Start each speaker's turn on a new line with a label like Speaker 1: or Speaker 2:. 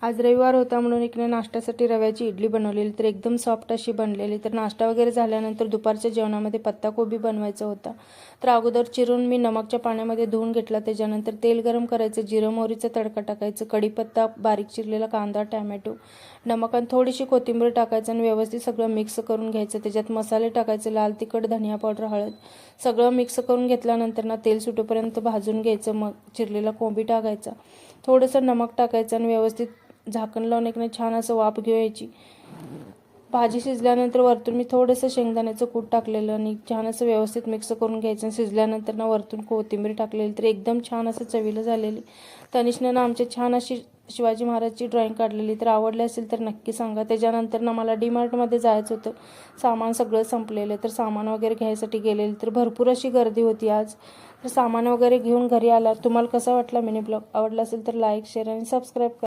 Speaker 1: आज रविवार होता म्हणून एकने नाश्त्यासाठी रव्याची इडली बनवलेली, तर एकदम सॉफ्ट अशी बनलेली. तर नाश्ता वगैरे झाल्यानंतर दुपारच्या जेवणामध्ये पत्ताकोबी बनवायचा होता. तर अगोदर चिरून मी नमकच्या पाण्यामध्ये धुवून घेतला. त्याच्यानंतर तेल गरम करायचं, जिरं मोहरीचा तडका टाकायचं, कढीपत्ता, बारीक चिरलेला कांदा, टॅमॅटो, नमक आणि थोडीशी कोथिंबीर टाकायचं आणि व्यवस्थित सगळं मिक्स करून घ्यायचं. त्याच्यात मसाले टाकायचे, लाल तिखट, धनिया पावडर, हळद, सगळं मिक्स करून घेतल्यानंतर तेल सुटेपर्यंत भाजून घ्यायचं. मग चिरलेला कोबी टाकायचा, थोडंसं नमक टाकायचं आणि व्यवस्थित झाकण लावून एक छान असं वाफ घ्यायची. भाजी शिजल्यानंतर वरतून मी थोडंसं शेंगदाण्याचं कूट टाकलेलं आणि छान असं व्यवस्थित मिक्स करून घ्यायचं. शिजल्यानंतर वरतून कोथिंबीर टाकलेली, तर एकदम छान असं चवीला झालेली. तनिषनं आमची छान अशी शिवाजी महाराजची ड्रॉइंग काढलेली, तर आवडली असेल तर नक्की सांगा. त्याच्यानंतर मला डीमार्टमध्ये जायचं होतं, सामान सगळं संपलेलं, तर सामान वगैरे घ्यायसाठी गेलेली. तर भरपूर अशी गर्दी होती आज. तर सामान वगैरे घेऊन घरी आला. तुम्हाला कसा वाटला मिनी ब्लॉग? आवडला असेल तर लाईक, शेअर आणि सबस्क्राईब करा.